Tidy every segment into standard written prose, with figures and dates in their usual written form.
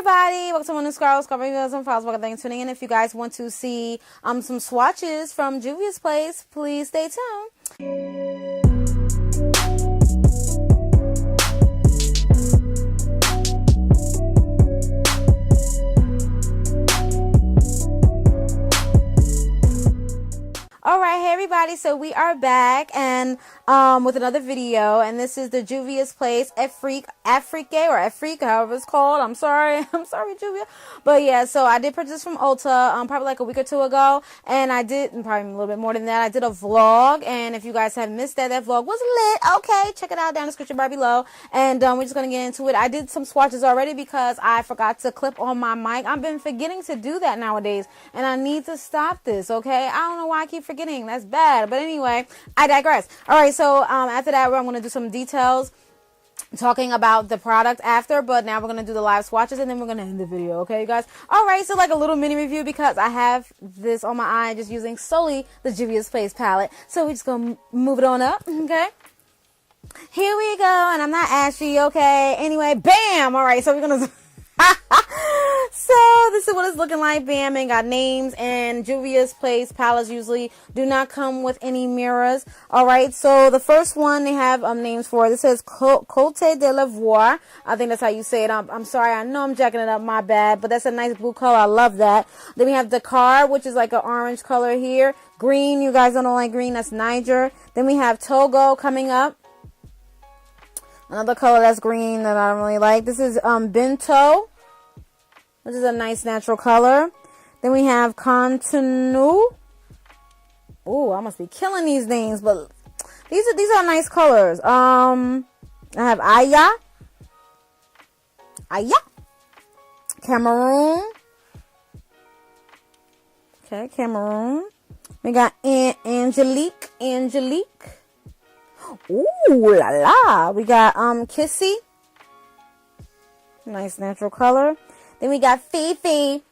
everybody, welcome to one new Scarlet and Files. Welcome, thanks for tuning in. If you guys want to see some swatches from Juvia's place, please stay tuned. All right, hey everybody, so we are back and with another video, and this is the Juvia's place Afrique, however it's called. I'm sorry Juvia, but yeah, so I did purchase from Ulta probably like a week or two ago, and I did probably a little bit more than that. I did a vlog, and if you guys have missed that vlog was lit. Okay, check it out down in the description bar below, and we're just gonna get into it. I did some swatches already because I forgot to clip on my mic. I've been forgetting to do that nowadays, and I need to stop this. Okay, I don't know why I keep forgetting. That's bad, but anyway, I digress. All right, so after that, I'm going to do some details talking about the product after, but now we're going to do the live swatches, and then we're going to end the video. Okay, you guys? All right, so like a little mini review because I have this on my eye just using solely the Juvia's Place palette. So we're just going to move it on up, okay? Here we go, and I'm not ashy, okay? Anyway, bam! All right, so we're going to... So this is what it's looking like. Bam, and got names, and Juvia's Place palettes usually do not come with any mirrors. All right, so the first one they have names for. This says Cote de l'Ivoire. I think that's how you say it. I'm sorry, I know I'm jacking it up, my bad, but that's a nice blue color. I love that. Then we have Dakar, which is like an orange color here. Green, you guys don't like green, that's Niger. Then we have Togo coming up. Another color that's green that I don't really like. This is Bento, which is a nice natural color. Then we have Contenu. Ooh, I must be killing these names, but these are nice colors. I have Aya, Cameroon. Okay, Cameroon. We got Angelique. Ooh la la. We got Kissy. Nice natural color. Then we got Fifi.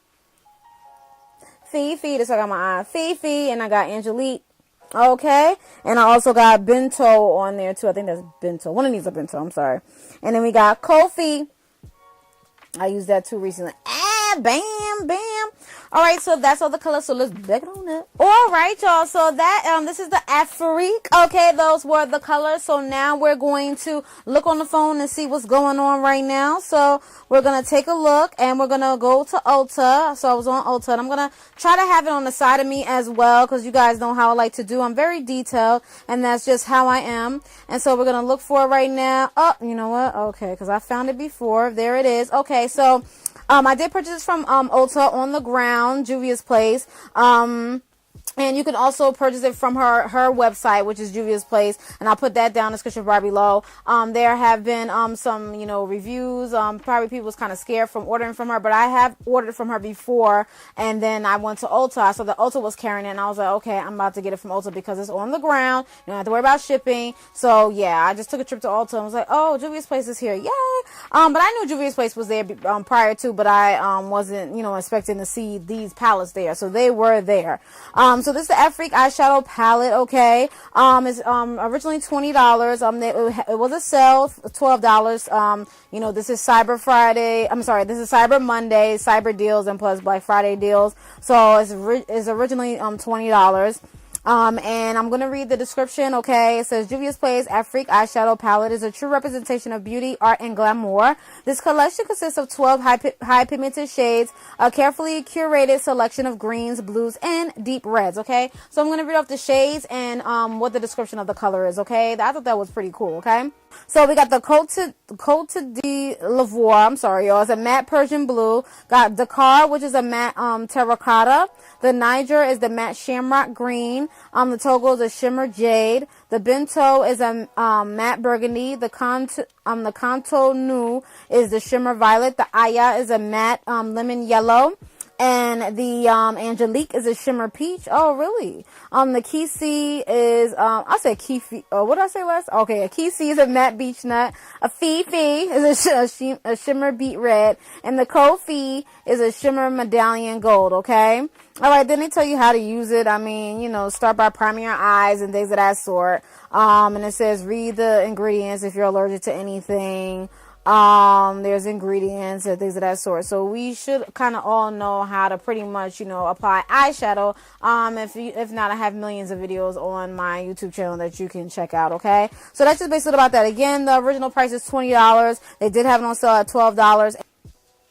That's what I got my eye. Fifi, and I got Angelique. Okay. And I also got Bento on there too. I think that's Bento. One of these are Bento, I'm sorry. And then we got Kofi. I used that too recently. Bam, bam. All right, so that's all the colors. So let's back it on up. All right, y'all. So that this is the Afrique. Okay, those were the colors. So now we're going to look on the phone and see what's going on right now. So we're gonna take a look, and we're gonna go to Ulta. So I was on Ulta, and I'm gonna try to have it on the side of me as well, because you guys know how I like to do. I'm very detailed, and that's just how I am. And so we're gonna look for it right now. Oh, you know what? Okay, because I found it before. There it is. Okay, so. I did purchase from Ulta on the ground, Juvia's Place. And you can also purchase it from her website, which is Juvia's Place, and I'll put that down in the description bar below. There have been some reviews. Probably people was kind of scared from ordering from her, but I have ordered from her before, and then I went to Ulta, so the Ulta was carrying it, and I was like, okay, I'm about to get it from Ulta because it's on the ground. You don't have to worry about shipping. So yeah, I just took a trip to Ulta and was like, oh, Juvia's Place is here, yay! But I knew Juvia's Place was there prior to, but I wasn't expecting to see these palettes there, so they were there. So this is the Afrique eyeshadow palette, okay? It's originally $20. It was a sale, $12. This is Cyber Friday. I'm sorry, this is Cyber Monday, Cyber deals, and plus Black Friday deals. So it's originally $20. And I'm going to read the description, okay? It says, Juvia's Place Afrique Eyeshadow Palette is a true representation of beauty, art, and glamour. This collection consists of 12 high pigmented shades, a carefully curated selection of greens, blues, and deep reds, okay? So I'm going to read off the shades and what the description of the color is, okay? I thought that was pretty cool, okay? So we got the Cote de l'Ivoire, I'm sorry, y'all. It's a matte Persian blue. Got Dakar, which is a matte terracotta. The Niger is the matte shamrock green. The Togo is a shimmer jade. The Bento is a matte burgundy. The Kanto Nu is the shimmer violet. The Aya is a matte lemon yellow. And the Angelique is a shimmer peach. Oh, really? The Kissy is, I said Kifi. Oh, what did I say last? Okay, a Kissy is a matte beech nut. A Fifi is a shimmer beet red. And the Kofi is a shimmer medallion gold, okay? All right, then they tell you how to use it. I mean, start by priming your eyes and things of that sort. And it says read the ingredients if you're allergic to anything. There's ingredients and things of that sort. So we should kind of all know how to pretty much, you know, apply eyeshadow. If not, I have millions of videos on my YouTube channel that you can check out. Okay, so that's just basically about that. Again, the original price is $20. They did have it on sale at $12.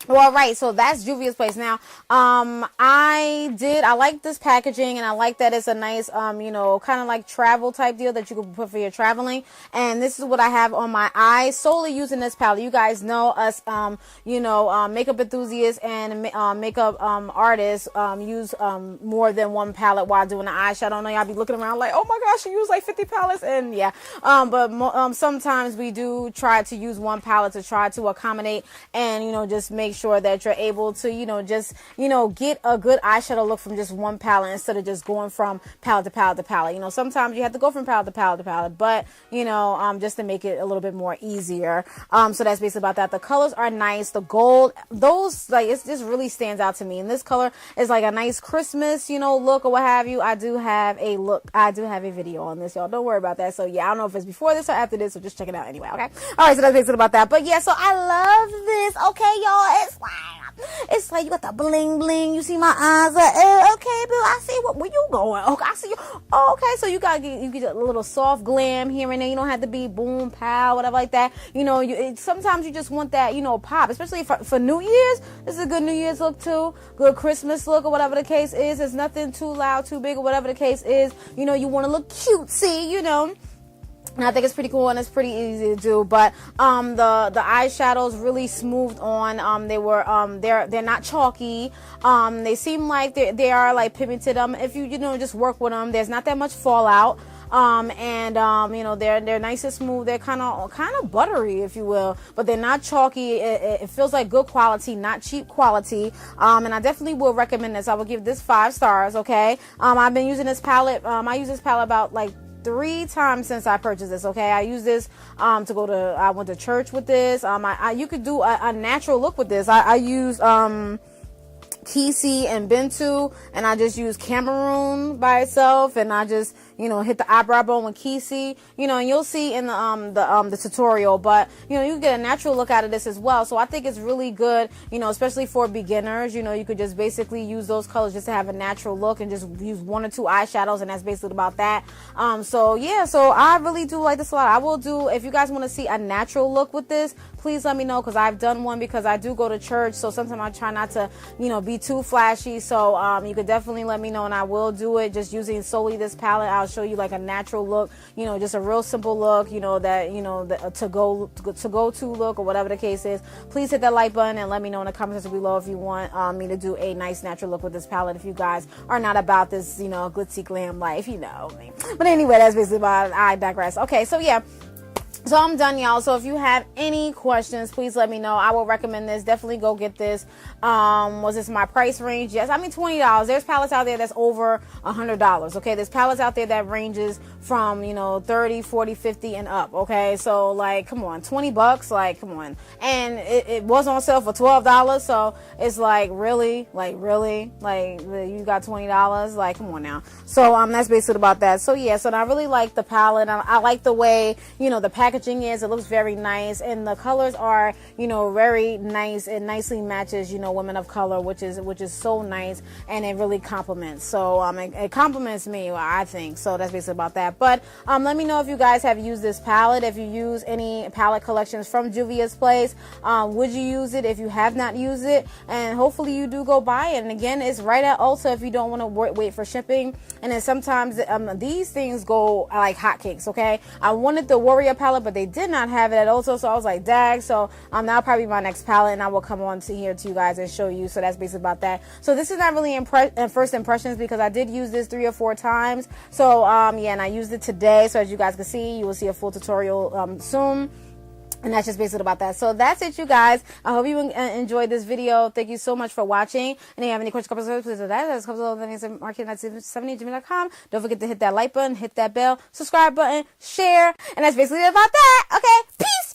Well, right, so that's Juvia's place. Now, I like this packaging, and I like that it's a nice, you know, kind of like travel type deal that you can put for your traveling. And this is what I have on my eyes, solely using this palette. You guys know us, you know, makeup enthusiasts and makeup artists use more than one palette while doing the eyeshadow. I know y'all be looking around like, oh my gosh, you use like 50 palettes, and yeah, but sometimes we do try to use one palette to try to accommodate and, you know, just make sure that you're able to, you know, just, you know, get a good eyeshadow look from just one palette instead of just going from palette to palette to palette. You know, sometimes you have to go from palette to palette to palette, but, you know, just to make it a little bit more easier. So that's basically about that. The colors are nice. The gold, those, like, it just really stands out to me. And this color is like a nice Christmas, you know, look or what have you. I do have a video on this, y'all. Don't worry about that. So yeah, I don't know if it's before this or after this, so just check it out anyway, okay? All right, so that's basically about that. But yeah, so I love this, okay, y'all? It's like you got the bling bling. You see my eyes? Okay, boo. I see where you going. Okay, I see you. Okay, so you get a little soft glam here and there. You don't have to be boom pow, whatever like that. You know, sometimes you just want that, you know, pop. Especially for New Year's. This is a good New Year's look too. Good Christmas look or whatever the case is. It's nothing too loud, too big or whatever the case is. You know, you want to look cutesy. You know. And I think it's pretty cool and it's pretty easy to do. But the eyeshadows really smooth on. They're not chalky. They seem like they are like pigmented. If you know, just work with them, there's not that much fallout. You know, they're nice and smooth. They're kind of buttery, if you will, but they're not chalky. It feels like good quality, not cheap quality. And I definitely will recommend this. I will give this 5 stars. Okay. I've been using this palette. I use this palette about like 3 times since I purchased this. Okay, I use this I went to church with this. You could do a natural look with this. I use Kinky and Bintu, and I just use Cameroon by itself, and I just, you know, hit the eyebrow bone with Kinky, you know, and you'll see in the tutorial, but, you know, you get a natural look out of this as well. So I think it's really good, you know, especially for beginners. You know, you could just basically use those colors just to have a natural look and just use 1 or 2 eyeshadows, and that's basically about that. So yeah, so I really do like this a lot. I will do, if you guys want to see a natural look with this, please let me know, because I've done one, because I do go to church, so sometimes I try not to, you know, be too flashy. So you could definitely let me know, and I will do it just using solely this palette. I'll show you like a natural look, you know, just a real simple look, you know, that, you know, the to go to look or whatever the case is. Please hit that like button and let me know in the comments below if you want me to do a nice natural look with this palette, if you guys are not about this, you know, glitzy glam life, you know me. But anyway, that's basically about it. I digress. Okay, so yeah. So I'm done, y'all. So if you have any questions, please let me know. I will recommend this. Definitely go get this. Was this my price range? Yes. I mean, $20. There's palettes out there that's over $100. Okay. There's palettes out there that ranges from, you know, 30, 40, 50 and up. Okay. So like, come on, $20. Like, come on. And it was on sale for $12. So it's like, really, like you got $20. Like, come on now. So, that's basically about that. So yeah. So I really like the palette. I like the way, you know, the packaging is. It looks very nice, and the colors are, you know, very nice. It nicely matches, you know, women of color, which is so nice, and it really compliments. So it compliments me, I think. So that's basically about that. But let me know if you guys have used this palette. If you use any palette collections from Juvia's place, would you use it? If you have not used it, and hopefully you do go buy it. And again, it's right at Ulta if you don't want to wait for shipping. And then sometimes these things go like hotcakes. Okay, I wanted the Warrior palette, but they did not have it at Ulta, so I was like, dag. So that'll probably be my next palette, and I will come on to here to you guys and show you. So that's basically about that. So this is not really first impressions, because I did use this 3 or 4 times. So yeah, and I used it today. So as you guys can see, you will see a full tutorial soon. And that's just basically about that. So that's it, you guys. I hope you enjoyed this video. Thank you so much for watching. And if you have any questions, comments, please do that. That's marketing@70gmail.com. Don't forget to hit that like button, hit that bell, subscribe button, share. And that's basically about that. Okay, peace.